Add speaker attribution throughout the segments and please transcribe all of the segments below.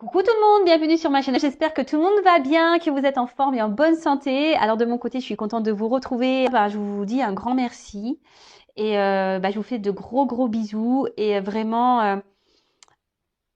Speaker 1: Coucou tout le monde, bienvenue sur ma chaîne. J'espère que tout le monde va bien, que vous êtes en forme et en bonne santé. Alors de mon côté, je suis contente de vous retrouver. Je vous dis un grand merci et je vous fais de gros bisous et vraiment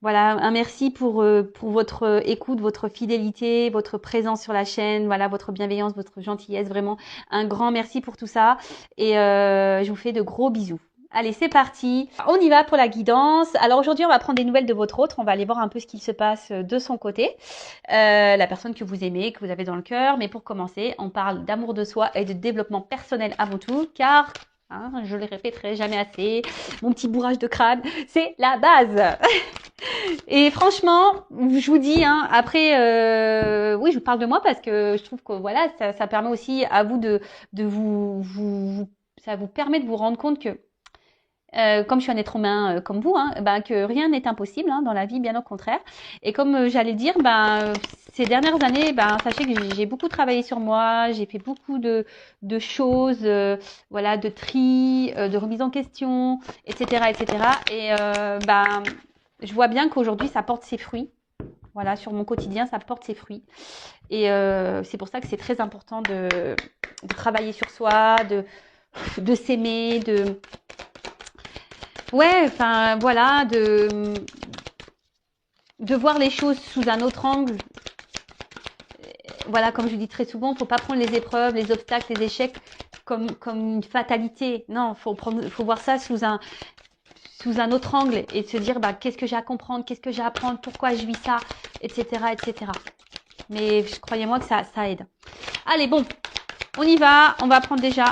Speaker 1: voilà, un merci pour votre écoute, votre fidélité, votre présence sur la chaîne, voilà, votre bienveillance, votre gentillesse. Vraiment un grand merci pour tout ça et je vous fais de gros bisous. Allez, c'est parti. On y va pour la guidance. Alors aujourd'hui, on va prendre des nouvelles de votre autre. On va aller voir un peu ce qu'il se passe de son côté. La personne que vous aimez, que vous avez dans le cœur. Mais pour commencer, on parle d'amour de soi et de développement personnel avant tout. Car, je le répéterai jamais assez, mon petit bourrage de crâne, c'est la base. Et franchement, je vous dis, après, oui, je vous parle de moi parce que je trouve que voilà, ça permet aussi à vous de ça vous permet de vous rendre compte que comme je suis un être humain comme vous, que rien n'est impossible dans la vie, bien au contraire. Et comme j'allais dire, ces dernières années, sachez que j'ai beaucoup travaillé sur moi, j'ai fait beaucoup de choses, voilà, de tri, de remise en question, etc., etc. Et je vois bien qu'aujourd'hui, ça porte ses fruits. Voilà, sur mon quotidien, ça porte ses fruits. Et c'est pour ça que c'est très important de travailler sur soi, de s'aimer, ouais, enfin voilà, de voir les choses sous un autre angle. Voilà, comme je dis très souvent, faut pas prendre les épreuves, les obstacles, les échecs comme une fatalité. Non, faut voir ça sous un autre angle et se dire qu'est-ce que j'ai à comprendre, qu'est-ce que j'ai à apprendre, pourquoi je vis ça, etc., etc. Mais croyez-moi que ça aide. Allez, bon, on y va. On va prendre déjà.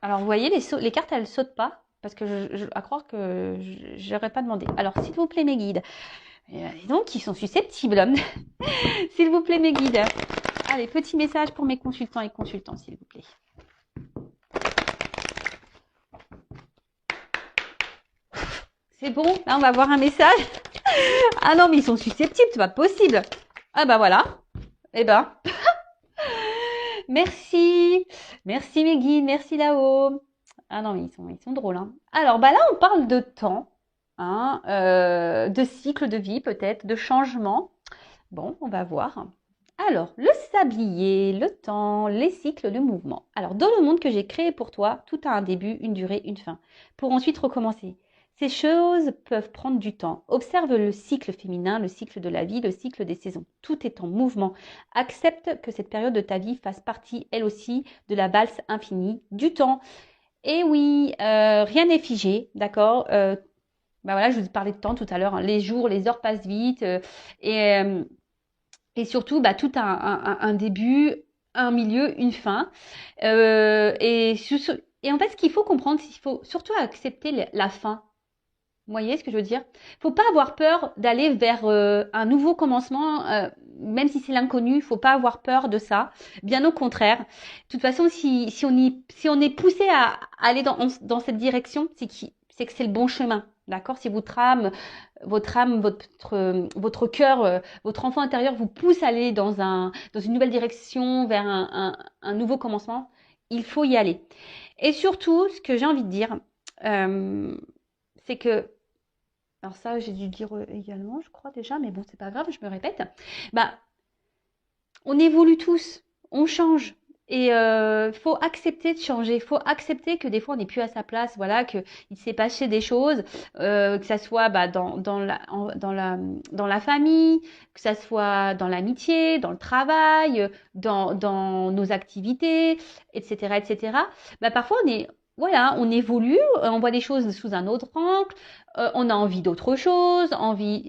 Speaker 1: Alors, vous voyez, les cartes, elles sautent pas. Parce que à croire que je n'aurais pas demandé. Alors, s'il vous plaît, mes guides. Et donc, ils sont susceptibles. S'il vous plaît, mes guides. Allez, petit message pour mes consultants et consultants, s'il vous plaît. C'est bon, là, on va voir un message. Ah non, mais ils sont susceptibles, c'est pas possible. Ah voilà. Eh ben, merci. Merci, mes guides, merci là-haut. Ah non, mais ils sont drôles. Alors, là, on parle de temps, de cycle de vie peut-être, de changement. Bon, on va voir. Alors, le sablier, le temps, les cycles de mouvement. Alors, dans le monde que j'ai créé pour toi, tout a un début, une durée, une fin, pour ensuite recommencer. Ces choses peuvent prendre du temps. Observe le cycle féminin, le cycle de la vie, le cycle des saisons. Tout est en mouvement. Accepte que cette période de ta vie fasse partie, elle aussi, de la valse infinie du temps. Et oui, rien n'est figé, d'accord voilà, je vous parlais de temps tout à l'heure. Les jours, les heures passent vite. Et surtout, tout a un début, un milieu, une fin. Et en fait, ce qu'il faut comprendre, c'est qu'il faut surtout accepter la fin. Vous voyez ce que je veux dire? Faut pas avoir peur d'aller vers un nouveau commencement, même si c'est l'inconnu. Faut pas avoir peur de ça. Bien au contraire. De toute façon, si on est poussé à aller dans cette direction, c'est que c'est le bon chemin. D'accord? Si votre âme, votre cœur, votre enfant intérieur vous pousse à aller dans une nouvelle direction, vers un nouveau commencement, il faut y aller. Et surtout, ce que j'ai envie de dire, c'est que, alors ça, j'ai dû dire également, je crois déjà, mais bon, c'est pas grave, je me répète. On évolue tous, on change. Et faut accepter de changer, faut accepter que des fois on n'est plus à sa place, voilà, que il s'est passé des choses, que ça soit dans la famille, que ça soit dans l'amitié, dans le travail, dans nos activités, etc., etc. Parfois on évolue, on voit des choses sous un autre angle, on a envie d'autre chose,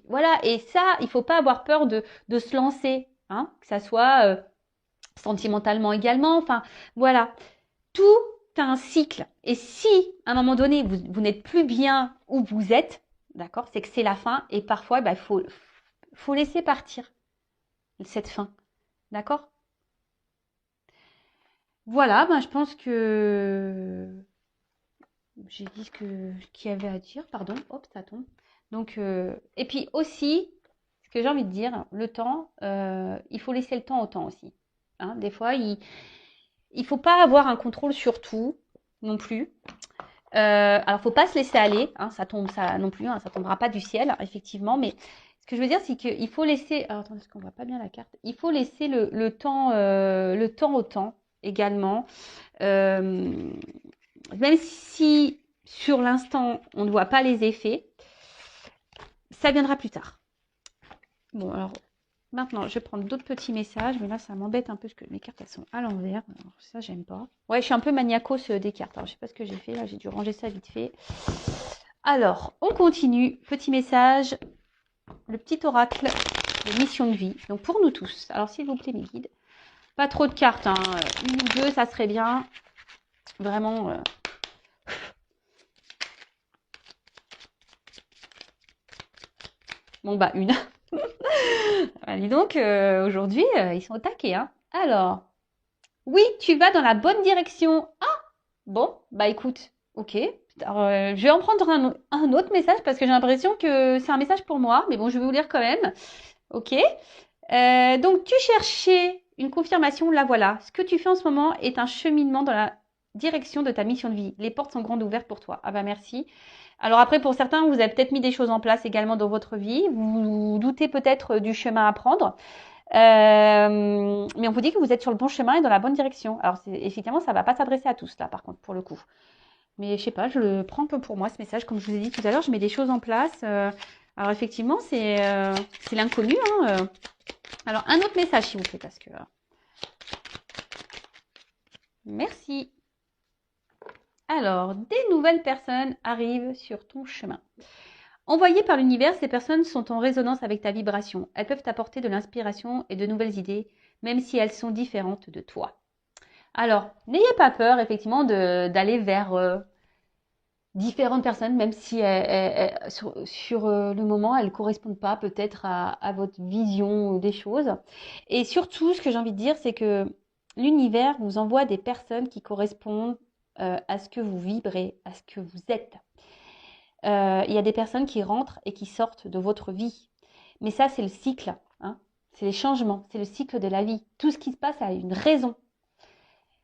Speaker 1: voilà. Et ça, il faut pas avoir peur de se lancer, que ça soit sentimentalement également. Enfin, voilà. Tout a un cycle. Et si, à un moment donné, vous n'êtes plus bien où vous êtes, d'accord, c'est que c'est la fin. Et parfois, faut laisser partir cette fin. D'accord? Voilà, je pense que j'ai dit qu'il y avait à dire. Pardon, hop, ça tombe. Donc, et puis aussi, ce que j'ai envie de dire, le temps, il faut laisser le temps au temps aussi. Des fois, il faut pas avoir un contrôle sur tout non plus. Alors, faut pas se laisser aller, hein, ça tombe, ça non plus, hein, ça tombera pas du ciel, effectivement. Mais ce que je veux dire, c'est qu'il faut laisser. Alors, attendez, parce qu'on voit pas bien la carte. Il faut laisser le temps au temps également. Euh, Même si sur l'instant on ne voit pas les effets, ça viendra plus tard. Bon, alors maintenant, je vais prendre d'autres petits messages, mais là, ça m'embête un peu parce que mes cartes, elles sont à l'envers. Alors, ça, j'aime pas. Ouais, je suis un peu maniacos des cartes. Alors, je sais pas ce que j'ai fait. Là, j'ai dû ranger ça vite fait. Alors, on continue. Petit message. Le petit oracle de mission de vie. Donc, pour nous tous. Alors, s'il vous plaît, mes guides. Pas trop de cartes, hein. Une ou deux, ça serait bien. Vraiment. Bon, bah, une. Ah, dis donc, aujourd'hui, ils sont au taquet, hein. Alors, oui, tu vas dans la bonne direction. Ah, bon, bah écoute, ok. Alors, je vais en prendre un autre message parce que j'ai l'impression que c'est un message pour moi, mais bon, je vais vous lire quand même. Ok. Donc, tu cherchais une confirmation, la voilà. Ce que tu fais en ce moment est un cheminement dans la direction de ta mission de vie. Les portes sont grandes ouvertes pour toi. Ah bah merci. Alors après, pour certains, vous avez peut-être mis des choses en place également dans votre vie. Vous doutez peut-être du chemin à prendre. Mais on vous dit que vous êtes sur le bon chemin et dans la bonne direction. Alors, effectivement, ça ne va pas s'adresser à tous, là, par contre, pour le coup. Mais je sais pas, je le prends un peu pour moi, ce message. Comme je vous ai dit tout à l'heure, je mets des choses en place. Alors, effectivement, c'est l'inconnu. Hein. Alors, un autre message, s'il vous plaît, parce que... Merci. Alors, des nouvelles personnes arrivent sur ton chemin. Envoyées par l'univers, ces personnes sont en résonance avec ta vibration. Elles peuvent t'apporter de l'inspiration et de nouvelles idées, même si elles sont différentes de toi. Alors, n'ayez pas peur, effectivement, d'aller vers différentes personnes, même si sur le moment, elles ne correspondent pas peut-être à votre vision des choses. Et surtout, ce que j'ai envie de dire, c'est que l'univers vous envoie des personnes qui correspondent à ce que vous vibrez, à ce que vous êtes. Il y a des personnes qui rentrent et qui sortent de votre vie. Mais ça, c'est le cycle. Hein. C'est les changements, c'est le cycle de la vie. Tout ce qui se passe a une raison.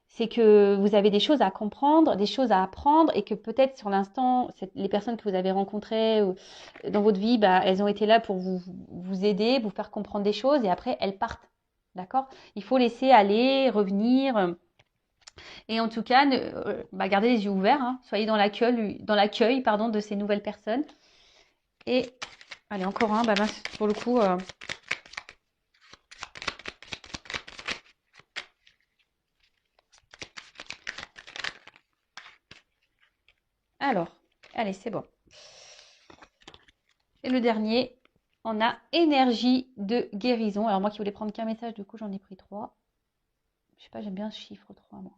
Speaker 1: C'est que vous avez des choses à comprendre, des choses à apprendre et que peut-être sur l'instant, les personnes que vous avez rencontrées dans votre vie, bah, elles ont été là pour vous aider, vous faire comprendre des choses et après, elles partent. D'accord? Il faut laisser aller, revenir. Et en tout cas, gardez les yeux ouverts. Hein, soyez dans l'accueil de ces nouvelles personnes. Et allez, encore un, pour le coup... Alors, allez, c'est bon. Et le dernier, on a énergie de guérison. Alors moi qui voulais prendre qu'un message, du coup j'en ai pris 3. Je sais pas, j'aime bien ce chiffre 3, moi.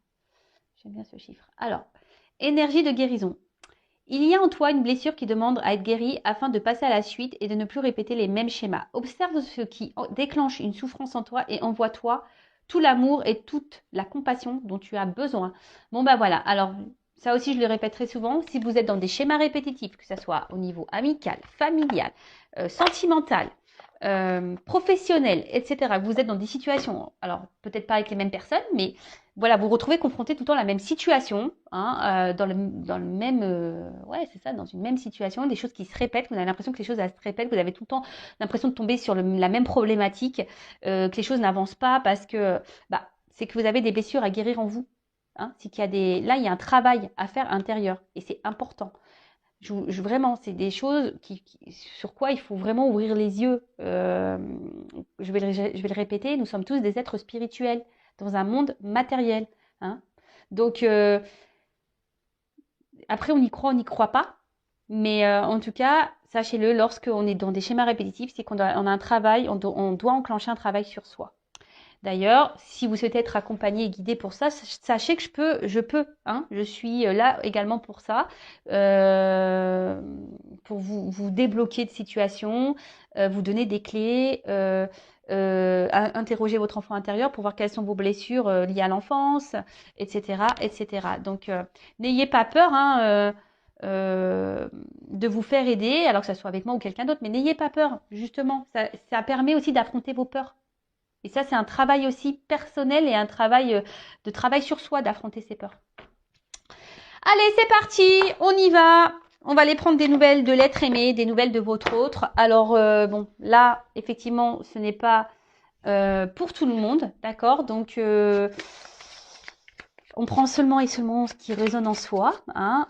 Speaker 1: J'aime bien ce chiffre. Alors, énergie de guérison. Il y a en toi une blessure qui demande à être guérie afin de passer à la suite et de ne plus répéter les mêmes schémas. Observe ce qui déclenche une souffrance en toi et envoie-toi tout l'amour et toute la compassion dont tu as besoin. Bon bah voilà, alors ça aussi je le répète très souvent, si vous êtes dans des schémas répétitifs, que ce soit au niveau amical, familial, sentimental, professionnel, etc. Vous êtes dans des situations, alors peut-être pas avec les mêmes personnes, mais voilà, vous vous retrouvez confronté tout le temps à la même situation, hein, dans le même, ouais, c'est ça, dans une même situation, des choses qui se répètent, vous avez l'impression que les choses elles se répètent, vous avez tout le temps l'impression de tomber sur la même problématique, que les choses n'avancent pas parce que, c'est que vous avez des blessures à guérir en vous. Hein, c'est qu'il y a là, il y a un travail à faire intérieur et c'est important. Vraiment, c'est des choses sur quoi il faut vraiment ouvrir les yeux. Je vais le répéter, nous sommes tous des êtres spirituels dans un monde matériel. Hein. Donc, après, on y croit, on n'y croit pas. Mais en tout cas, sachez-le, lorsqu'on est dans des schémas répétitifs, c'est qu'on a un travail, on doit enclencher un travail sur soi. D'ailleurs, si vous souhaitez être accompagné et guidé pour ça, sachez que je peux, hein, je suis là également pour ça, pour vous débloquer de situations, vous donner des clés, interroger votre enfant intérieur pour voir quelles sont vos blessures liées à l'enfance, etc., etc. Donc, n'ayez pas peur, hein, de vous faire aider, alors que ça soit avec moi ou quelqu'un d'autre, mais n'ayez pas peur, justement, ça permet aussi d'affronter vos peurs. Et ça, c'est un travail aussi personnel et un travail de travail sur soi d'affronter ses peurs. Allez, c'est parti, on y va. On va aller prendre des nouvelles de l'être aimé, des nouvelles de votre autre. Alors, bon, là, effectivement, ce n'est pas pour tout le monde, d'accord? Donc, on prend seulement et seulement ce qui résonne en soi, hein.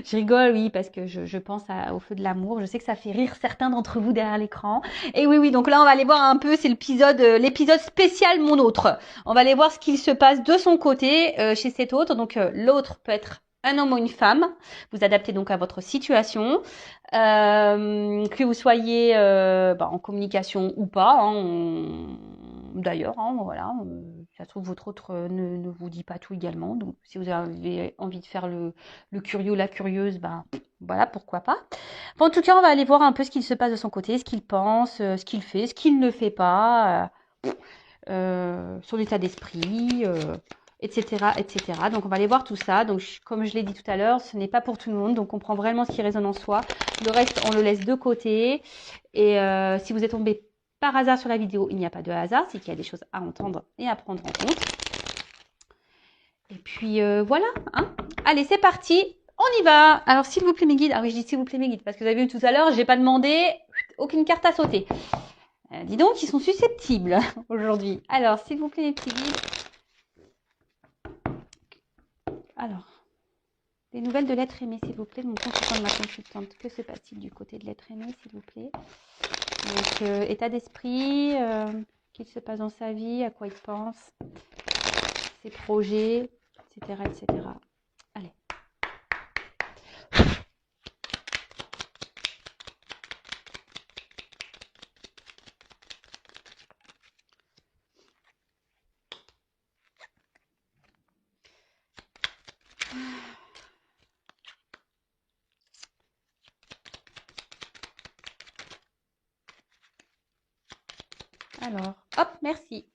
Speaker 1: Je rigole, oui, parce que je pense au feu de l'amour. Je sais que ça fait rire certains d'entre vous derrière l'écran. Et oui, oui, donc là, on va aller voir un peu, c'est l'épisode spécial Mon autre. On va aller voir ce qu'il se passe de son côté chez cet autre. Donc, l'autre peut être un homme ou une femme. Vous adaptez donc à votre situation. Que vous soyez en communication ou pas. Hein, d'ailleurs, hein, voilà. Ça se trouve, votre autre ne vous dit pas tout également. Donc, si vous avez envie de faire le curieux ou la curieuse, ben voilà, pourquoi pas. Bon, en tout cas, on va aller voir un peu ce qu'il se passe de son côté, ce qu'il pense, ce qu'il fait, ce qu'il ne fait pas, son état d'esprit, etc., etc. Donc, on va aller voir tout ça. Donc, comme je l'ai dit tout à l'heure, ce n'est pas pour tout le monde. Donc, on prend vraiment ce qui résonne en soi. Le reste, on le laisse de côté. Et si vous êtes tombé par hasard sur la vidéo, il n'y a pas de hasard. C'est qu'il y a des choses à entendre et à prendre en compte. Et puis voilà, hein. Allez, c'est parti, on y va. Alors, s'il vous plaît, mes guides. Ah oui, je dis s'il vous plaît, mes guides, parce que vous avez vu tout à l'heure, j'ai pas demandé aucune carte à sauter. Dis donc, ils sont susceptibles aujourd'hui. Alors, s'il vous plaît, les petits guides. Alors, des nouvelles de l'être aimé, s'il vous plaît, de mon consultant, de ma consultante. Que se passe-t-il du côté de l'être aimé, s'il vous plaît? Donc, état d'esprit, qu'il se passe dans sa vie, à quoi il pense, ses projets, etc., etc. Allez. Alors, hop, merci.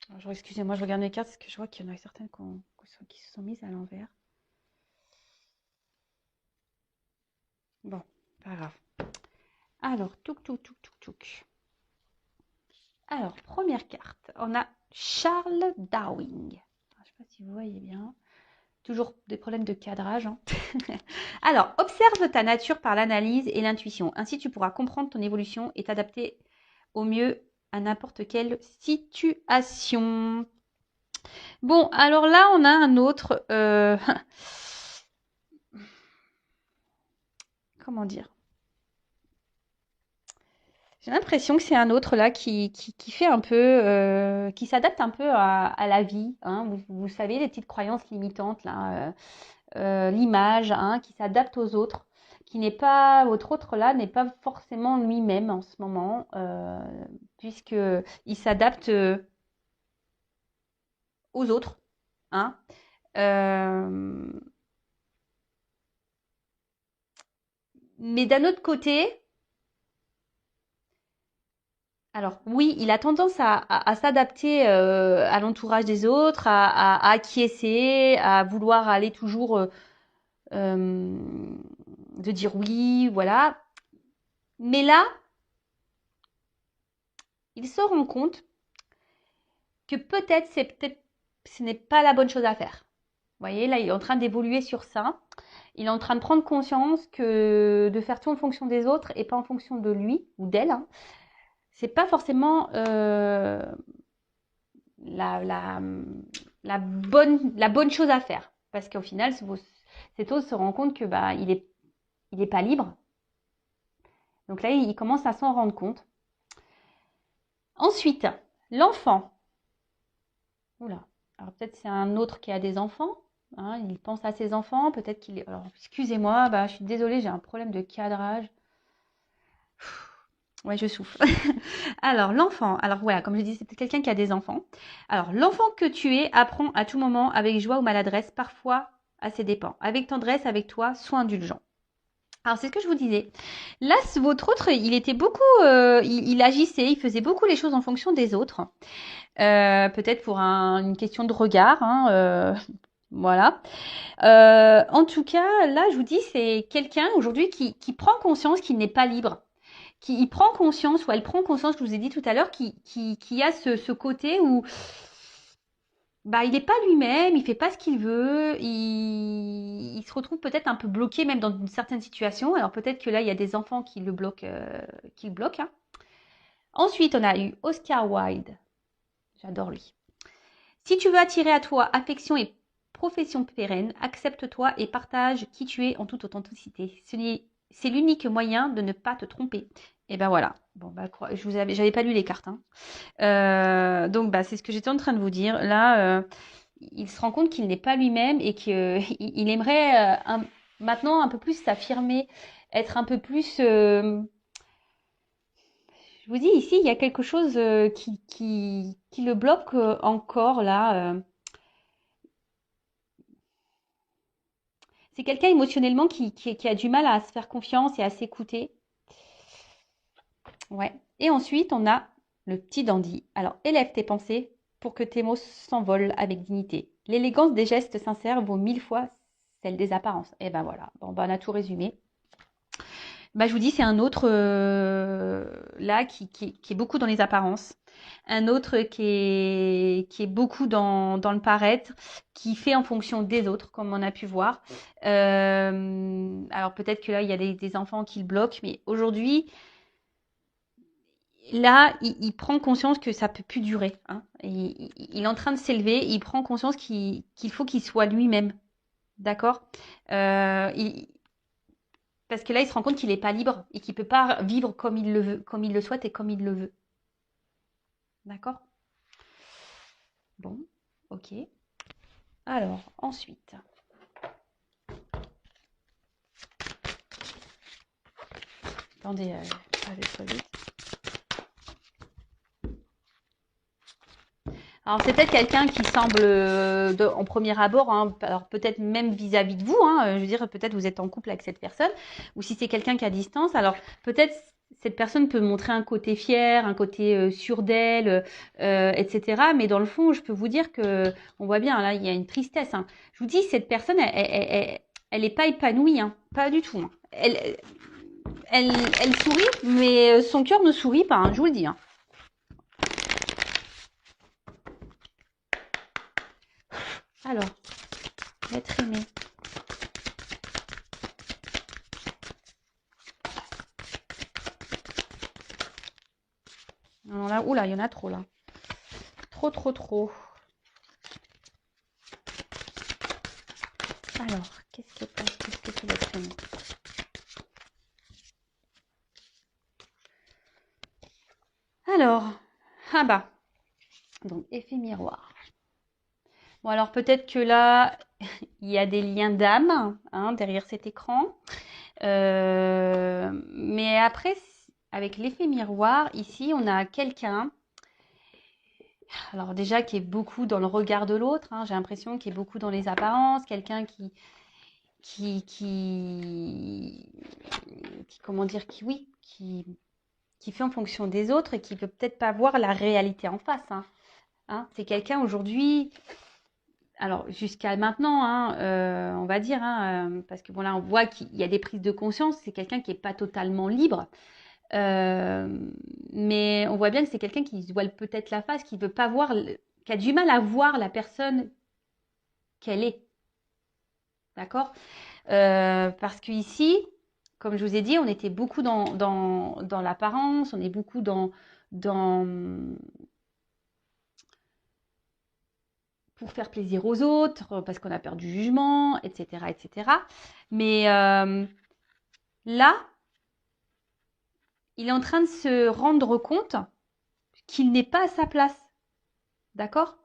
Speaker 1: Alors, excusez-moi, je regarde mes cartes parce que je vois qu'il y en a certaines qui se sont mises à l'envers. Bon, pas grave. Alors, touk. Alors, première carte, on a Charles Darwin. Je ne sais pas si vous voyez bien. Toujours des problèmes de cadrage. Hein. Alors, observe ta nature par l'analyse et l'intuition. Ainsi, tu pourras comprendre ton évolution et t'adapter au mieux à n'importe quelle situation. Bon, alors là, on a un autre... Comment dire? J'ai l'impression que c'est un autre là qui fait un peu, qui s'adapte un peu à la vie. Hein. Vous savez, les petites croyances limitantes là, l'image, hein, qui s'adapte aux autres, qui n'est pas, votre autre là n'est pas forcément lui-même en ce moment, puisque il s'adapte aux autres. Hein. Mais d'un autre côté, alors oui, il a tendance à s'adapter à l'entourage des autres, à acquiescer, à vouloir aller toujours de dire oui, voilà. Mais là, il se rend compte que peut-être ce n'est pas la bonne chose à faire. Vous voyez, là, il est en train d'évoluer sur ça. Il est en train de prendre conscience que de faire tout en fonction des autres et pas en fonction de lui ou d'elle, hein, c'est pas forcément la bonne chose à faire. Parce qu'au final, cet autre se rend compte que il est pas libre. Donc là, il commence à s'en rendre compte. Ensuite, l'enfant. Oula. Alors peut-être c'est un autre qui a des enfants. Hein, il pense à ses enfants. Peut-être qu'il est... Alors, excusez-moi, je suis désolée, j'ai un problème de cadrage. Ouais, je souffle. Alors, l'enfant. Alors, voilà, comme je dis, c'est quelqu'un qui a des enfants. Alors, l'enfant que tu es apprend à tout moment avec joie ou maladresse, parfois à ses dépens. Avec tendresse, avec toi, sois indulgent. Alors, c'est ce que je vous disais. Là, votre autre, il était beaucoup... il agissait, il faisait beaucoup les choses en fonction des autres. Peut-être pour une question de regard. Hein, voilà. En tout cas, là, je vous dis, c'est quelqu'un aujourd'hui qui prend conscience qu'il n'est pas libre. il prend conscience, ou elle prend conscience, je vous ai dit tout à l'heure, qui a ce côté où bah, il n'est pas lui-même, il fait pas ce qu'il veut, il se retrouve peut-être un peu bloqué même dans une certaine situation. Alors peut-être que là, il y a des enfants qui le bloquent, hein. Ensuite, on a eu Oscar Wilde. J'adore lui. Si tu veux attirer à toi affection et profession pérenne, accepte-toi et partage qui tu es en toute authenticité. C'est l'unique moyen de ne pas te tromper. Et ben voilà. Bon, bah, j'avais pas lu les cartes, hein. Donc, bah, c'est ce que j'étais en train de vous dire. Là, il se rend compte qu'il n'est pas lui-même et qu'il aimerait maintenant un peu plus s'affirmer, être un peu plus. Je vous dis, ici, il y a quelque chose qui le bloque encore là. C'est quelqu'un émotionnellement qui a du mal à se faire confiance et à s'écouter. Ouais. Et ensuite, on a le petit dandy. Alors, élève tes pensées pour que tes mots s'envolent avec dignité. L'élégance des gestes sincères vaut 1000 fois celle des apparences. Et ben voilà, bon, ben, on a tout résumé. Bah, je vous dis, c'est un autre là qui est beaucoup dans les apparences. Un autre qui est beaucoup dans le paraître, qui fait en fonction des autres, comme on a pu voir. Alors peut-être que là, il y a des enfants qui le bloquent, mais aujourd'hui, là, il prend conscience que ça peut plus durer, hein. Il est en train de s'élever, il prend conscience qu'il faut qu'il soit lui-même. D'accord. Euh, il- Parce que là, il se rend compte qu'il n'est pas libre et qu'il ne peut pas vivre comme il le veut, comme il le souhaite et comme il le veut. D'accord. Bon, ok. Alors, ensuite. Attendez, je vais trop vite. Alors, c'est peut-être quelqu'un qui semble, en premier abord, hein, alors peut-être même vis-à-vis de vous, hein, je veux dire, peut-être vous êtes en couple avec cette personne, ou si c'est quelqu'un qui est à distance, alors peut-être cette personne peut montrer un côté fier, un côté sûr d'elle, etc. Mais dans le fond, je peux vous dire que, on voit bien, là, il y a une tristesse, hein. Je vous dis, cette personne, elle est pas épanouie, hein, pas du tout, hein. Elle sourit, mais son cœur ne sourit pas, hein, je vous le dis, hein. Alors, l'être aimé. Alors là, oula, il y en a trop là. Trop, trop, trop. Alors, qu'est-ce que c'est l'être aimé? Alors, ah bah, donc effet miroir. Bon, alors peut-être que là, il y a des liens d'âme, hein, derrière cet écran. Mais après, avec l'effet miroir, ici, on a quelqu'un, alors déjà qui est beaucoup dans le regard de l'autre, hein, j'ai l'impression qu'il est beaucoup dans les apparences, quelqu'un comment dire, oui, qui fait en fonction des autres et qui peut peut-être pas voir la réalité en face, hein. Hein, c'est quelqu'un aujourd'hui, alors jusqu'à maintenant, hein, on va dire, hein, parce que bon là on voit qu'il y a des prises de conscience, c'est quelqu'un qui n'est pas totalement libre, euh, mais on voit bien que c'est quelqu'un qui se voile peut-être la face, qui veut pas voir, qui a du mal à voir la personne qu'elle est, d'accord. Parce que ici, comme je vous ai dit, on était beaucoup dans l'apparence, on est beaucoup dans pour faire plaisir aux autres, parce qu'on a peur du jugement, etc., etc. Mais là, il est en train de se rendre compte qu'il n'est pas à sa place, d'accord.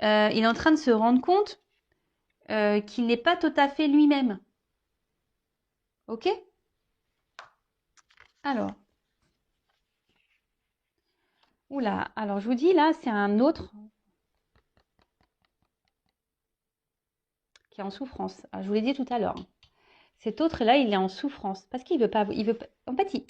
Speaker 1: Il est en train de se rendre compte qu'il n'est pas tout à fait lui-même, ok. Alors, oula, alors je vous dis là, c'est un autre qui est en souffrance. Alors, je vous l'ai dit tout à l'heure, hein. Cet autre-là, il est en souffrance parce qu'il veut pas. En fait,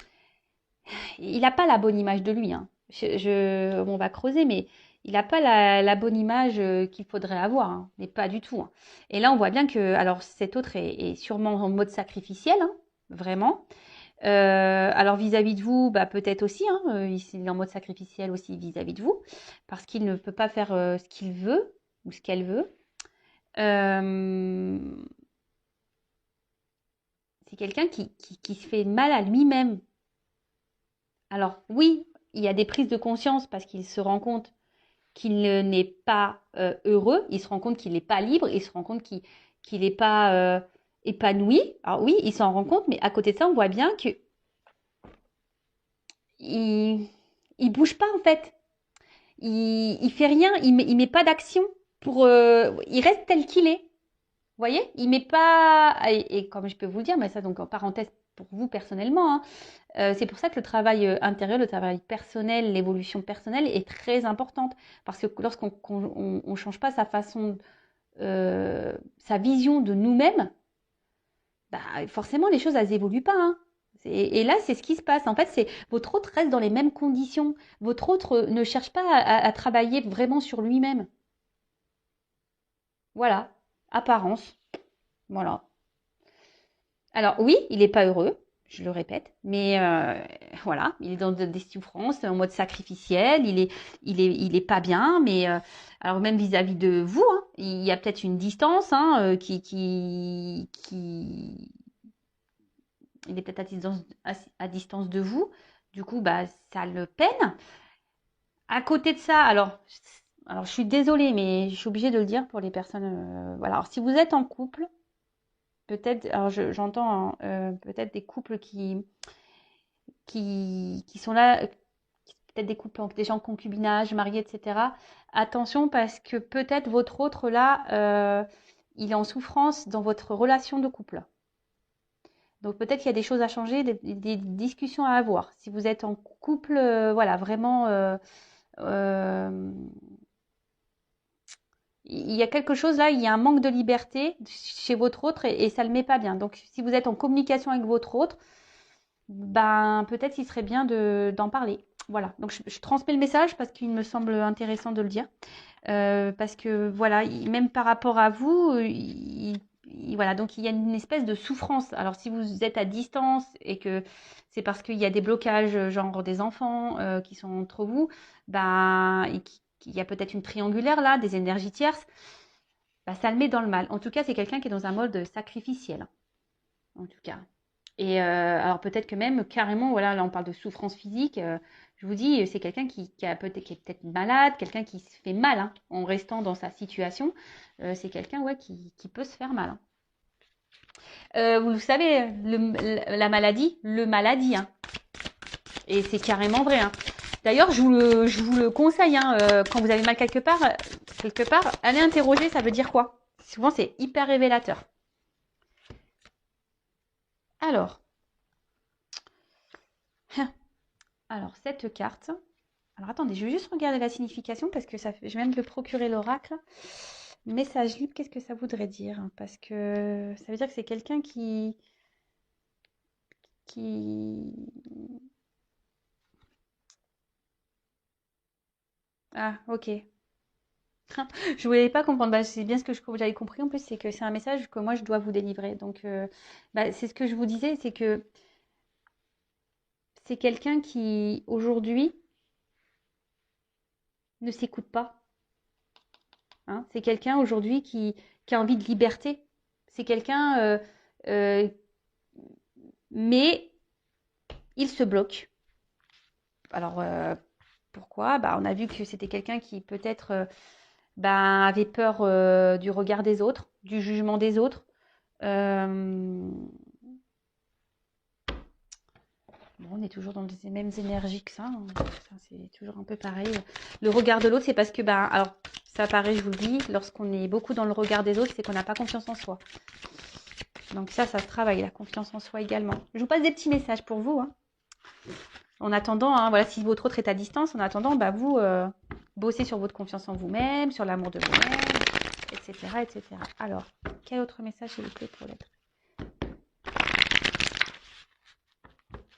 Speaker 1: il n'a pas la bonne image de lui, hein. On va creuser, mais il n'a pas la bonne image qu'il faudrait avoir, hein. Mais pas du tout, hein. Et là, on voit bien que, alors, cet autre est sûrement en mode sacrificiel, hein, vraiment. Alors vis-à-vis de vous, bah, peut-être aussi, hein, il est en mode sacrificiel aussi vis-à-vis de vous, parce qu'il ne peut pas faire ce qu'il veut ou ce qu'elle veut. Euh, c'est quelqu'un qui se fait mal à lui-même. Alors oui, il y a des prises de conscience parce qu'il se rend compte qu'il n'est pas heureux, il se rend compte qu'il n'est pas libre, il se rend compte qu'il n'est pas épanoui. Alors oui, il s'en rend compte, mais à côté de ça, on voit bien que il bouge pas en fait. Il fait rien, il met pas d'action pour. Il reste tel qu'il est. Vous voyez, il met pas. Et comme je peux vous le dire, mais ça donc en parenthèse pour vous personnellement, hein, c'est pour ça que le travail intérieur, le travail personnel, l'évolution personnelle est très importante. Parce que lorsqu'on on change pas sa façon, sa vision de nous-mêmes, bah, forcément les choses elles évoluent pas. Hein. Et là, c'est ce qui se passe. En fait, c'est votre autre reste dans les mêmes conditions. Votre autre ne cherche pas à travailler vraiment sur lui-même. Voilà, apparence. Voilà. Alors oui, il n'est pas heureux, je le répète, mais voilà, il est dans des souffrances, en mode sacrificiel, il est pas bien, mais alors même vis-à-vis de vous, hein, il y a peut-être une distance hein, il est peut-être à distance de vous, du coup, bah, ça le peine. À côté de ça, alors je suis désolée, mais je suis obligée de le dire pour les personnes, voilà. Alors si vous êtes en couple, peut-être, alors j'entends hein, peut-être des couples qui sont là, peut-être des couples, des gens en concubinage, mariés, etc. Attention parce que peut-être votre autre là, il est en souffrance dans votre relation de couple. Donc peut-être qu'il y a des choses à changer, des discussions à avoir. Si vous êtes en couple, voilà, vraiment, euh, il y a quelque chose là, il y a un manque de liberté chez votre autre et ça ne le met pas bien. Donc si vous êtes en communication avec votre autre, ben peut-être qu'il serait bien d'en parler. Voilà, donc je transmets le message parce qu'il me semble intéressant de le dire. Parce que voilà, même par rapport à vous, voilà, donc il y a une espèce de souffrance. Alors si vous êtes à distance et que c'est parce qu'il y a des blocages, genre des enfants qui sont entre vous, ben, et qu'il y a peut-être une triangulaire là, des énergies tierces, bah, ça le met dans le mal. En tout cas, c'est quelqu'un qui est dans un mode sacrificiel, en tout cas. Et alors peut-être que même carrément, voilà, là on parle de souffrance physique. Je vous dis, c'est quelqu'un qui est peut-être malade, quelqu'un qui se fait mal hein, en restant dans sa situation. C'est quelqu'un ouais, qui peut se faire mal. Hein. Vous le savez, la maladie, le maladie. Hein. Et c'est carrément vrai. Hein. D'ailleurs, je vous le conseille, hein, quand vous avez mal quelque part, allez interroger, ça veut dire quoi? Souvent, c'est hyper révélateur. Alors, alors cette carte. Alors attendez, je vais juste regarder la signification parce que je viens de le procurer l'oracle. Message libre, qu'est-ce que ça voudrait dire? Parce que ça veut dire que c'est quelqu'un qui... Ah, ok. Je voulais pas comprendre. Bah, c'est bien ce que j'avais compris. En plus, c'est que c'est un message que moi, je dois vous délivrer. Donc, bah, c'est ce que je vous disais, c'est que c'est quelqu'un qui, aujourd'hui, ne s'écoute pas. Hein. C'est quelqu'un, aujourd'hui, qui a envie de liberté. C'est quelqu'un... euh, mais il se bloque. Alors, pourquoi? Bah, on a vu que c'était quelqu'un qui peut-être bah, avait peur du regard des autres, du jugement des autres. Euh, bon, on est toujours dans les mêmes énergies que ça. Hein. Ça, c'est toujours un peu pareil. Le regard de l'autre, c'est parce que, bah, alors, ça paraît, je vous le dis, lorsqu'on est beaucoup dans le regard des autres, c'est qu'on n'a pas confiance en soi. Donc ça se travaille, la confiance en soi également. Je vous passe des petits messages pour vous. Hein. En attendant, hein, voilà, si votre autre est à distance, en attendant, bah, vous bossez sur votre confiance en vous-même, sur l'amour de vous-même, etc., etc. Alors, quel autre message s'il vous plaît pour l'être?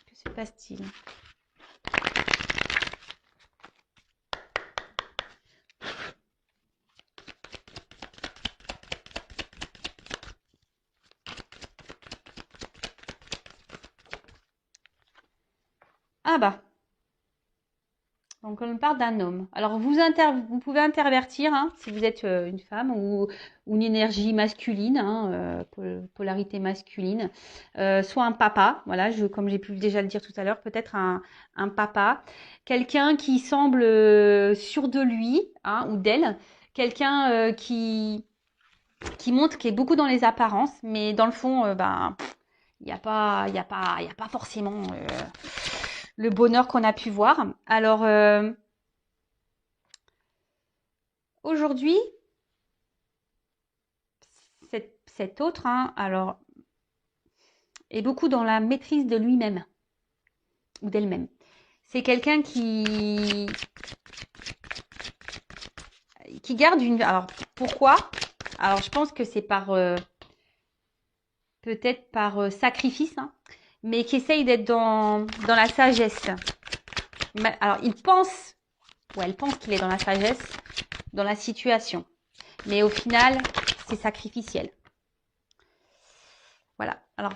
Speaker 1: Que se passe-t-il? bah. Donc on parle d'un homme. Alors vous pouvez intervertir hein, si vous êtes une femme ou une énergie masculine, hein, polarité masculine, soit un papa, voilà, comme j'ai pu déjà le dire tout à l'heure, peut-être un papa, quelqu'un qui semble sûr de lui hein, ou d'elle, quelqu'un qui montre, qui est beaucoup dans les apparences, mais dans le fond, ben, il n'y a pas forcément le bonheur qu'on a pu voir. Alors, aujourd'hui, cet autre, hein, alors, est beaucoup dans la maîtrise de lui-même ou d'elle-même. C'est quelqu'un qui garde une... Alors, pourquoi? Alors, je pense que c'est peut-être par sacrifice, hein, mais qui essaye d'être dans la sagesse. Alors, il pense, ou elle pense qu'il est dans la sagesse, dans la situation. Mais au final, c'est sacrificiel. Voilà. Alors,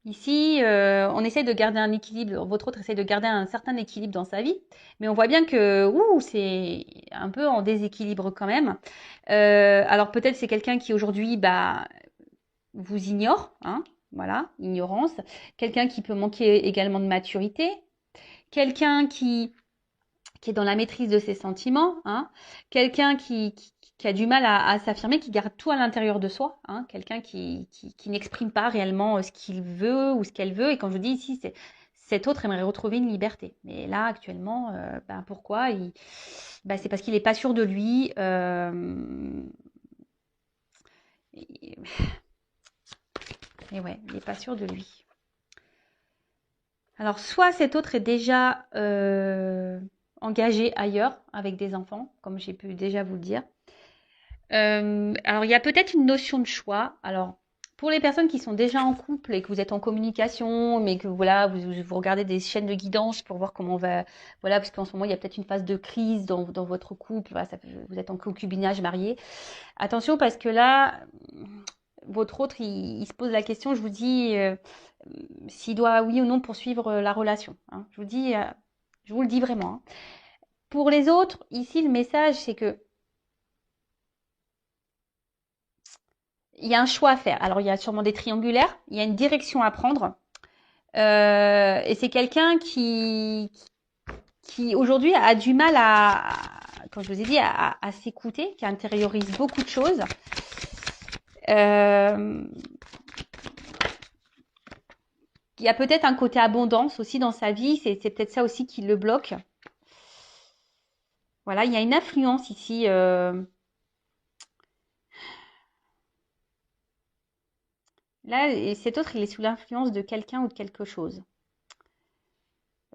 Speaker 1: ici, on essaye de garder un équilibre. Votre autre essaye de garder un certain équilibre dans sa vie. Mais on voit bien que c'est un peu en déséquilibre quand même. Alors, peut-être c'est quelqu'un qui aujourd'hui vous ignore. Hein, voilà, ignorance. Quelqu'un qui peut manquer également de maturité. Quelqu'un qui est dans la maîtrise de ses sentiments, hein, quelqu'un qui a du mal à s'affirmer, qui garde tout à l'intérieur de soi, hein, quelqu'un qui n'exprime pas réellement ce qu'il veut ou ce qu'elle veut. Et quand je dis ici, cet autre aimerait retrouver une liberté. Mais là, actuellement, pourquoi c'est parce qu'il n'est pas sûr de lui. Et ouais, il n'est pas sûr de lui. Alors, soit cet autre est déjà engagé ailleurs avec des enfants, comme j'ai pu déjà vous le dire. Alors, il y a peut-être une notion de choix. Alors, pour les personnes qui sont déjà en couple et que vous êtes en communication, mais que voilà, vous regardez des chaînes de guidance pour voir comment on va, voilà, parce qu'en ce moment il y a peut-être une phase de crise dans votre couple. Voilà, vous êtes en concubinage marié. Attention parce que là, votre autre, il se pose la question. Je vous dis s'il doit oui ou non poursuivre la relation. Hein. Je vous le dis vraiment. Hein. Pour les autres, ici le message c'est que il y a un choix à faire. Alors, il y a sûrement des triangulaires, il y a une direction à prendre. Et c'est quelqu'un qui aujourd'hui a du mal comme je vous ai dit, à s'écouter, qui intériorise beaucoup de choses. Il y a peut-être un côté abondance aussi dans sa vie, c'est peut-être ça aussi qui le bloque. Voilà, il y a une influence ici. Là, et cet autre, il est sous l'influence de quelqu'un ou de quelque chose.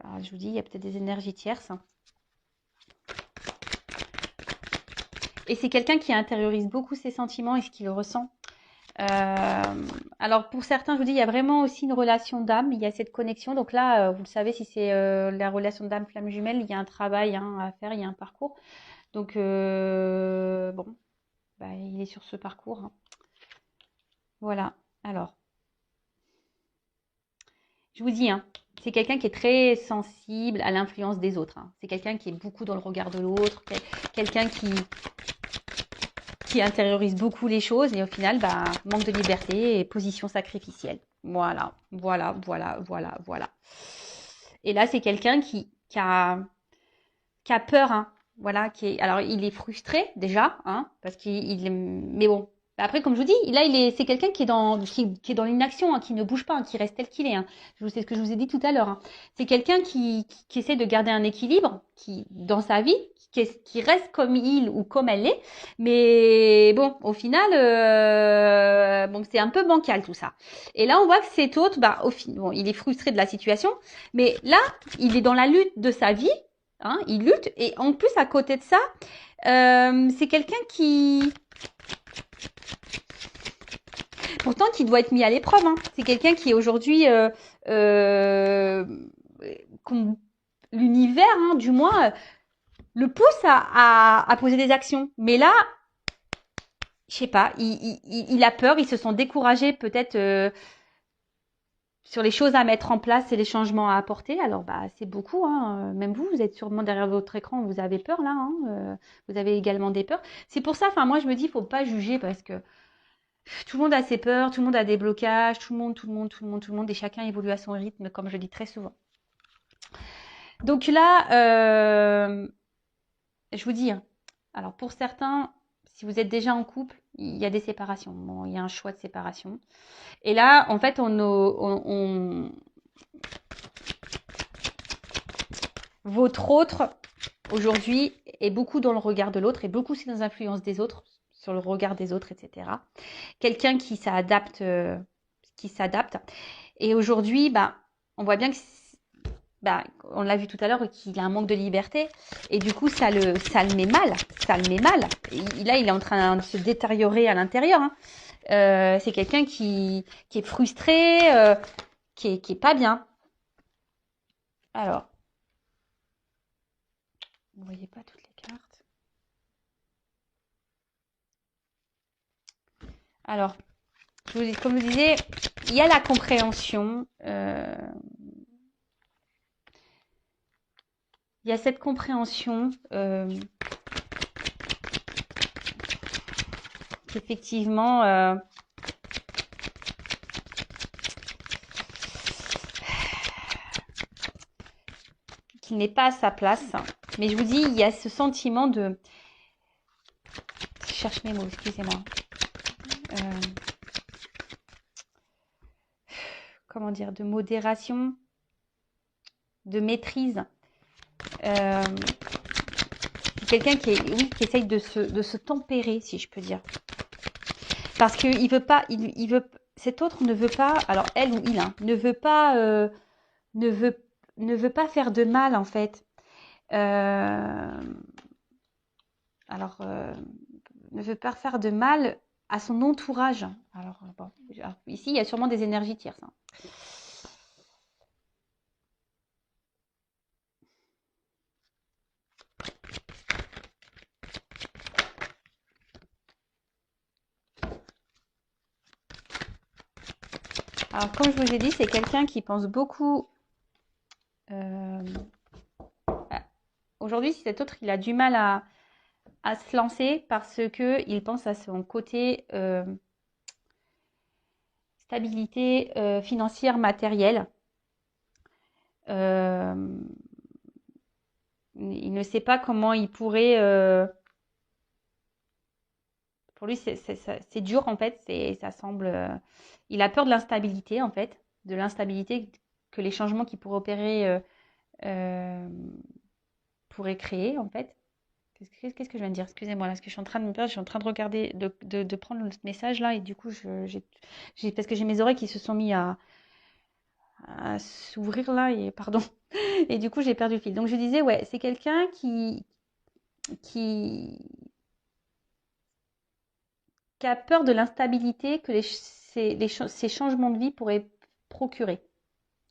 Speaker 1: Alors, je vous dis, il y a peut-être des énergies tierces. Et c'est quelqu'un qui intériorise beaucoup ses sentiments et ce qu'il ressent. Alors pour certains, je vous dis, il y a vraiment aussi une relation d'âme, il y a cette connexion. Donc là, vous le savez, si c'est la relation d'âme flamme jumelle, il y a un travail hein, à faire, il y a un parcours. Donc bon, il est sur ce parcours. Hein. Voilà. Alors, je vous dis, hein, c'est quelqu'un qui est très sensible à l'influence des autres. Hein. C'est quelqu'un qui est beaucoup dans le regard de l'autre, quelqu'un qui intériorise beaucoup les choses et au final, manque de liberté et position sacrificielle. Voilà, voilà, voilà, voilà, voilà. Et là, c'est quelqu'un qui a peur, hein. Voilà, alors il est frustré déjà, hein, parce mais bon. Après, comme je vous dis, là, c'est quelqu'un qui est dans l'inaction, hein, qui ne bouge pas, hein, qui reste tel qu'il est. Hein. C'est ce que je vous ai dit tout à l'heure. Hein. C'est quelqu'un qui essaie de garder un équilibre, dans sa vie, qui reste comme il ou comme elle est. Mais bon, au final, c'est un peu bancal tout ça. Et là, on voit que cet autre, il est frustré de la situation, mais là, il est dans la lutte de sa vie. Hein, il lutte et en plus à côté de ça, c'est quelqu'un pourtant qui doit être mis à l'épreuve. Hein. C'est quelqu'un qui aujourd'hui, l'univers, hein, du moins, le pousse à poser des actions. Mais là, je sais pas, il a peur, il se sent découragé peut-être. sur les choses à mettre en place et les changements à apporter. Alors, bah, c'est beaucoup, hein. Même vous, vous êtes sûrement derrière votre écran, vous avez peur là, hein. Vous avez également des peurs. C'est pour ça, enfin, moi, je me dis, faut pas juger parce que tout le monde a ses peurs, tout le monde a des blocages, tout le monde, et chacun évolue à son rythme, comme je dis très souvent. Donc là, je vous dis, hein, alors pour certains, si vous êtes déjà en couple, il y a des séparations. Bon, il y a un choix de séparation. Et là, en fait, votre autre, aujourd'hui, est beaucoup dans le regard de l'autre et beaucoup aussi dans l'influence des autres, sur le regard des autres, etc. Quelqu'un qui s'adapte, Et aujourd'hui, bah, on voit bien que, bah, on l'a vu tout à l'heure, qu'il a un manque de liberté. Et du coup, ça le met mal. Ça le met mal. Là, il est en train de se détériorer à l'intérieur, hein. C'est quelqu'un qui est frustré, qui est pas bien. Alors, vous ne voyez pas toutes les cartes. Alors, comme je vous disais, il y a la compréhension. Il y a cette compréhension qu'effectivement, qu'il n'est pas à sa place. Mais je vous dis, il y a ce sentiment de... Je cherche mes mots, excusez-moi. Comment dire, de modération, de maîtrise. C'est quelqu'un qui essaye de se tempérer, si je peux dire. Parce que il veut pas, il veut, cet autre ne veut pas, alors elle ou il, hein, ne veut pas, ne veut pas faire de mal en fait. Alors, ne veut pas faire de mal à son entourage. Alors, bon, ici, il y a sûrement des énergies tierces, hein. Alors, comme je vous ai dit, c'est quelqu'un qui pense beaucoup. Aujourd'hui, cet autre, il a du mal à se lancer parce qu'il pense à son côté stabilité financière, matérielle. Il ne sait pas comment il pourrait... pour lui, c'est dur en fait. Ça semble... il a peur de l'instabilité en fait. De l'instabilité que les changements qu'il pourrait opérer pourraient créer en fait. Qu'est-ce que je viens de dire? Excusez-moi, là, parce que je suis en train de me perdre, je suis en train de regarder, de prendre le message là, et du coup, parce que j'ai mes oreilles qui se sont mis à s'ouvrir là, et pardon, et du coup, j'ai perdu le fil. Donc, je disais, ouais, c'est quelqu'un qui, qui a peur de l'instabilité que ces changements de vie pourraient procurer.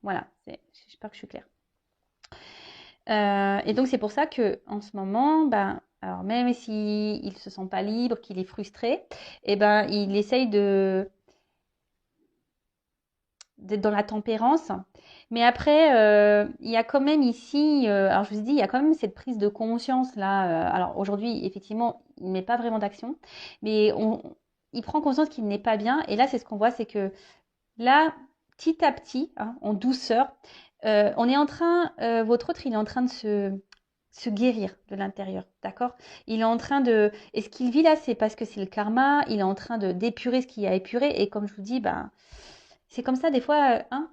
Speaker 1: Voilà, j'espère que je suis claire. Et donc, c'est pour ça que en ce moment, ben, alors même s'il ne se sent pas libre, qu'il est frustré, eh ben, il essaye d'être dans la tempérance. Mais après, il y a quand même ici, alors je vous ai dit, il y a quand même cette prise de conscience là. Alors aujourd'hui, effectivement, il ne met pas vraiment d'action, mais il prend conscience qu'il n'est pas bien. Et là, c'est ce qu'on voit, c'est que là, petit à petit, hein, en douceur, on est en train, votre autre, il est en train de se guérir de l'intérieur, d'accord? Il est en train de... Et ce qu'il vit là, c'est parce que c'est le karma, il est en train d'épurer ce qu'il y a épuré. Et comme je vous dis, ben, c'est comme ça des fois, hein,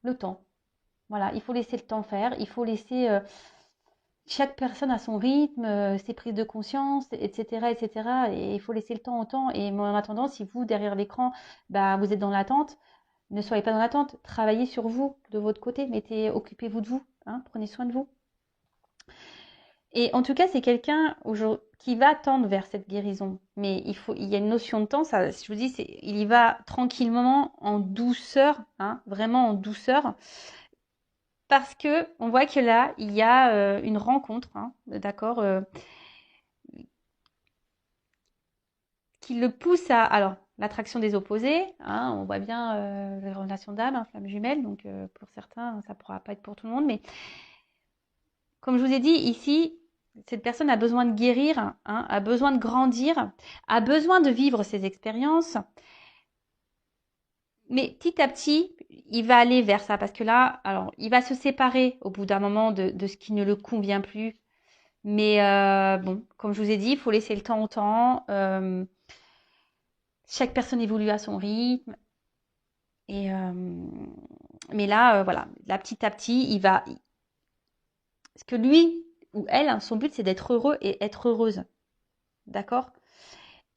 Speaker 1: le temps. Voilà, il faut laisser le temps faire, il faut laisser chaque personne à son rythme, ses prises de conscience, etc., etc. Et il faut laisser le temps au temps. Et en attendant, si vous, derrière l'écran, bah, vous êtes dans l'attente, ne soyez pas dans l'attente. Travaillez sur vous, de votre côté. Occupez-vous de vous, hein, prenez soin de vous. Et en tout cas, c'est quelqu'un qui va tendre vers cette guérison. Mais il y a une notion de temps. Ça, je vous dis, il y va tranquillement, en douceur, hein, vraiment en douceur. Parce que on voit que là, il y a une rencontre, hein, d'accord, qui le pousse à... Alors, l'attraction des opposés, hein, on voit bien les relations d'âme, hein, flamme jumelle, donc pour certains, ça ne pourra pas être pour tout le monde, mais comme je vous ai dit, ici, cette personne a besoin de guérir, hein, a besoin de grandir, a besoin de vivre ses expériences, mais petit à petit, il va aller vers ça, parce que là, alors, il va se séparer au bout d'un moment de ce qui ne le convient plus, mais bon, comme je vous ai dit, il faut laisser le temps au temps, chaque personne évolue à son rythme, et mais là, voilà, là, petit à petit, il va. Parce que lui ou elle, hein, son but, c'est d'être heureux et être heureuse. D'accord?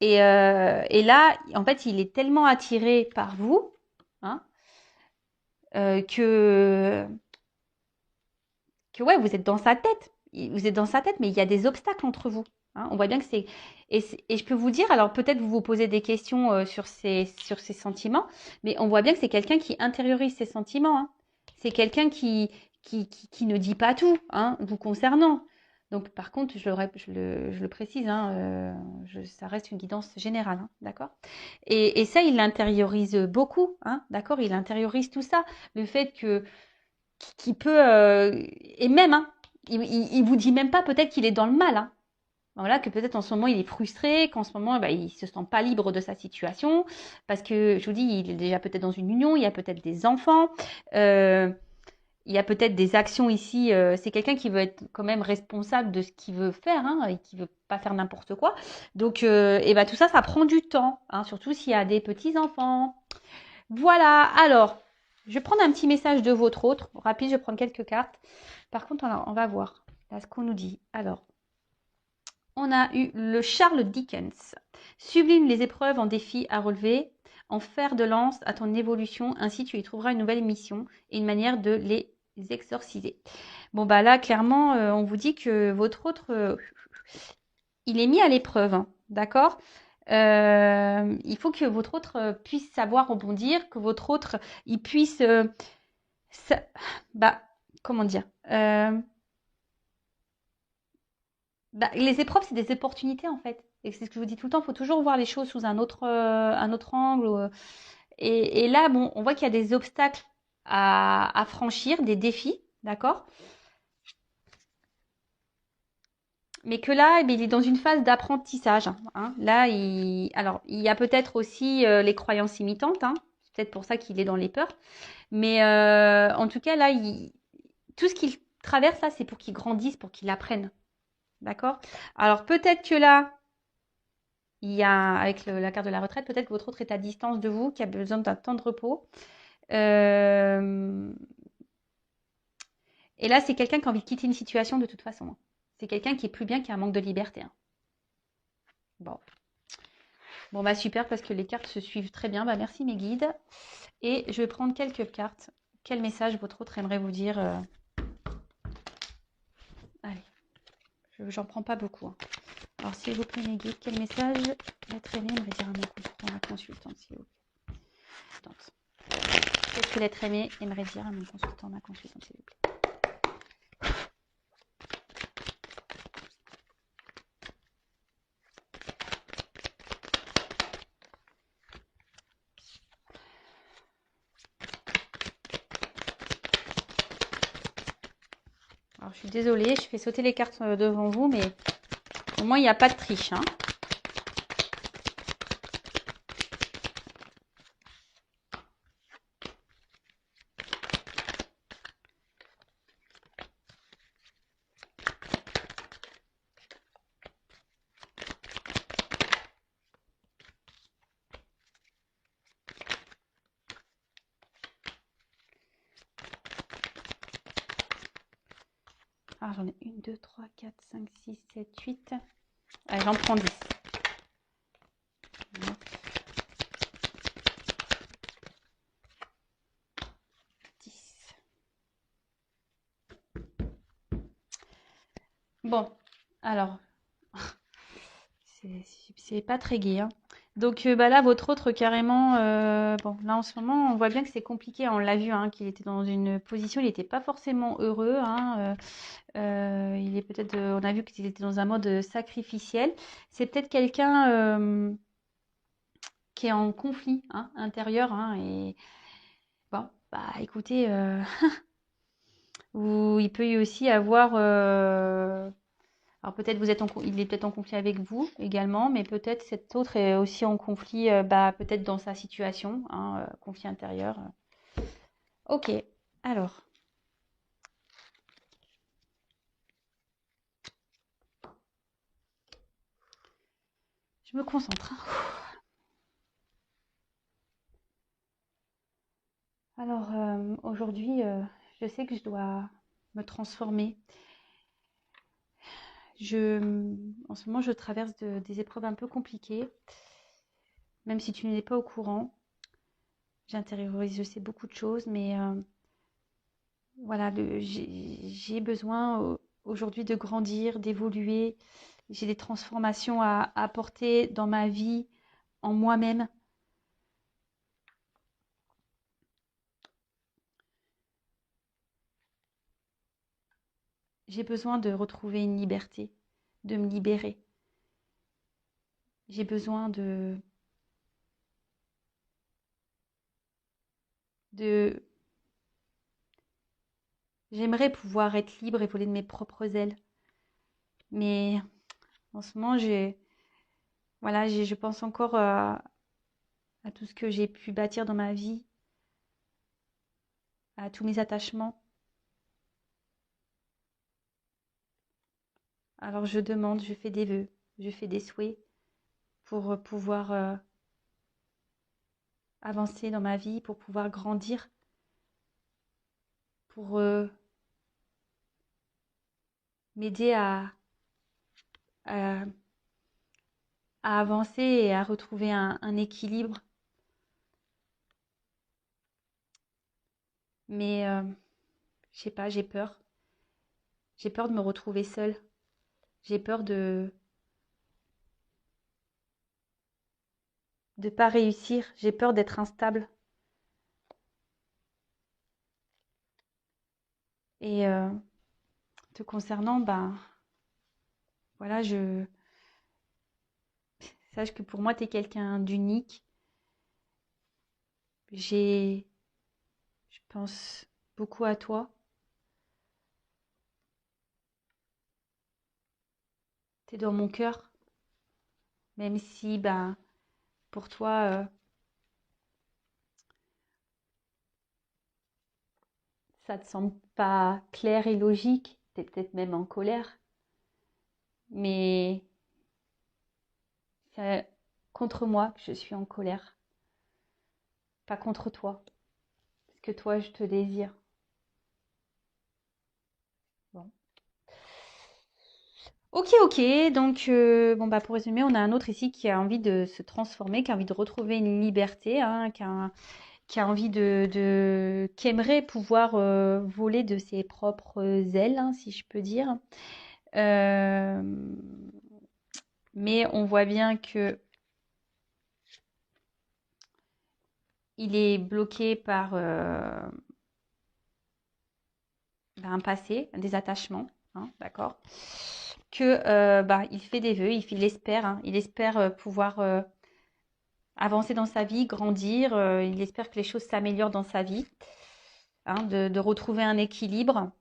Speaker 1: Et là, en fait, il est tellement attiré par vous, hein, que, ouais, vous êtes dans sa tête. Vous êtes dans sa tête, mais il y a des obstacles entre vous. Hein. On voit bien que c'est. Et je peux vous dire, alors peut-être vous vous posez des questions sur ces sentiments, mais on voit bien que c'est quelqu'un qui intériorise ses sentiments. Hein. C'est quelqu'un qui ne dit pas tout, hein, vous concernant. Donc, par contre, je le précise, hein, ça reste une guidance générale, hein, d'accord? Et ça, il l'intériorise beaucoup, hein, d'accord? Il intériorise tout ça. Le fait que qui peut et même hein, il vous dit même pas peut-être qu'il est dans le mal hein. Voilà que peut-être en ce moment il est frustré, qu'en ce moment bah, il se sent pas libre de sa situation parce que je vous dis il est déjà peut-être dans une union, il y a peut-être des enfants, il y a peut-être des actions ici. C'est quelqu'un qui veut être quand même responsable de ce qu'il veut faire hein, et qui veut pas faire n'importe quoi. Donc et bah tout ça ça prend du temps, hein, surtout s'il y a des petits enfants. Voilà, alors, je vais prendre un petit message de votre autre. Rapide, je vais prendre quelques cartes. Par contre, on va voir là ce qu'on nous dit. Alors, on a eu le Charles Dickens. Sublime les épreuves en défis à relever, en fer de lance à ton évolution, ainsi tu y trouveras une nouvelle mission et une manière de les exorciser. Bon, bah là, clairement, on vous dit que votre autre, il est mis à l'épreuve, hein, d'accord? Il faut que votre autre puisse savoir rebondir, que votre autre, il puisse, ça- bah, comment dire, bah, les épreuves, c'est des opportunités en fait. Et c'est ce que je vous dis tout le temps, il faut toujours voir les choses sous un autre angle. Et là, bon, on voit qu'il y a des obstacles à franchir, des défis, d'accord? Mais que là, eh bien, il est dans une phase d'apprentissage. Hein. Là, alors, il y a peut-être aussi les croyances imitantes. Hein. C'est peut-être pour ça qu'il est dans les peurs. Mais en tout cas, là, tout ce qu'il traverse, là, c'est pour qu'il grandisse, pour qu'il apprenne. D'accord? Alors, peut-être que là, il y a, avec la carte de la retraite, peut-être que votre autre est à distance de vous, qui a besoin d'un temps de repos. Euh, Et là, c'est quelqu'un qui a envie de quitter une situation de toute façon. Hein. C'est quelqu'un qui est plus bien, qui a un manque de liberté. Hein. Bon. Bon, bah super, parce que les cartes se suivent très bien. Bah, merci mes guides. Et je vais prendre quelques cartes. Quel message votre autre aimerait vous dire Allez, j'en prends pas beaucoup. Hein. Alors, s'il vous plaît, mes guides, quel message l'être aimé aimerait dire à mon consultant, ma consultante, s'il vous plaît. Qu'est-ce que l'être aimé aimerait dire à mon consultant, ma consultante, s'il vous plaît. Alors, je suis désolée, je fais sauter les cartes devant vous, mais au moins, il n'y a pas de triche. Hein. Alors, j'en ai 1, 2, 3, 4, 5, 6, 7, 8. Allez, j'en prends 10. 10. Bon, alors, c'est pas très gai. Hein. Donc bah là, votre autre carrément, bon, là en ce moment, on voit bien que c'est compliqué. On l'a vu, hein, qu'il était dans une position, il n'était pas forcément heureux. Hein, il est peut-être, on a vu qu'il était dans un mode sacrificiel. C'est peut-être quelqu'un qui est en conflit hein, intérieur. Hein, et bon, bah écoutez, ou il peut y aussi avoir. Alors peut-être il est peut-être en conflit avec vous également, mais peut-être cet autre est aussi en conflit, bah, peut-être dans sa situation, hein, conflit intérieur. Ok, alors. Je me concentre. Alors aujourd'hui, je sais que je dois me transformer. En ce moment, je traverse des épreuves un peu compliquées, même si tu n'es pas au courant. J'intériorise, je sais beaucoup de choses, mais voilà, j'ai besoin aujourd'hui de grandir, d'évoluer. J'ai des transformations à apporter dans ma vie, en moi-même. J'ai besoin de retrouver une liberté, de me libérer. J'ai besoin de... J'aimerais pouvoir être libre et voler de mes propres ailes. Mais en ce moment, voilà, je pense encore à tout ce que j'ai pu bâtir dans ma vie, à tous mes attachements. Alors je demande, je fais des vœux, je fais des souhaits pour pouvoir avancer dans ma vie, pour pouvoir grandir, pour m'aider à, à avancer et à retrouver un équilibre. Mais je sais pas, j'ai peur. J'ai peur de me retrouver seule. J'ai peur de pas réussir. J'ai peur d'être instable. Et te concernant, ben voilà, sache que pour moi, tu es quelqu'un d'unique. Je pense beaucoup à toi. Tu es dans mon cœur, même si, ben, pour toi, ça te semble pas clair et logique. Tu es peut-être même en colère. Mais c'est contre moi que je suis en colère, pas contre toi. Parce que toi, je te désire. Bon. Ok, ok. Donc, bon, bah, pour résumer, on a un autre ici qui a envie de se transformer, qui a envie de retrouver une liberté, hein, qui a envie qui aimerait pouvoir voler de ses propres ailes, hein, si je peux dire. Euh, mais on voit bien que il est bloqué par un passé, des attachements, hein, d'accord? Que bah, il fait des vœux, il espère, hein, il espère pouvoir avancer dans sa vie, grandir, il espère que les choses s'améliorent dans sa vie, hein, de retrouver un équilibre.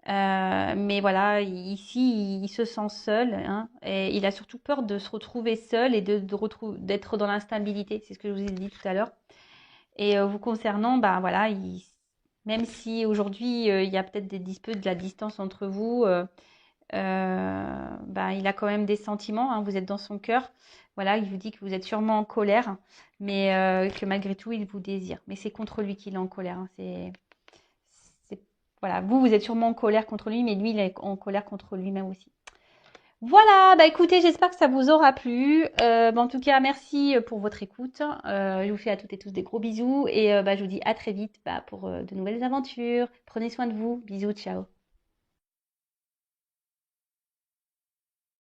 Speaker 1: Mais voilà, ici, il se sent seul, hein, et il a surtout peur de se retrouver seul et d'être dans l'instabilité. C'est ce que je vous ai dit tout à l'heure. Et vous concernant, ben voilà, même si aujourd'hui il y a peut-être des disputes, de la distance entre vous, ben, il a quand même des sentiments, hein, vous êtes dans son cœur. Voilà, il vous dit que vous êtes sûrement en colère, mais que malgré tout, il vous désire. Mais c'est contre lui qu'il est en colère, hein. Voilà, vous êtes sûrement en colère contre lui, mais lui, il est en colère contre lui-même aussi. Voilà, bah écoutez, j'espère que ça vous aura plu. Bah, en tout cas, merci pour votre écoute. Je vous fais à toutes et tous des gros bisous et bah, je vous dis à très vite bah, pour de nouvelles aventures. Prenez soin de vous. Bisous, ciao.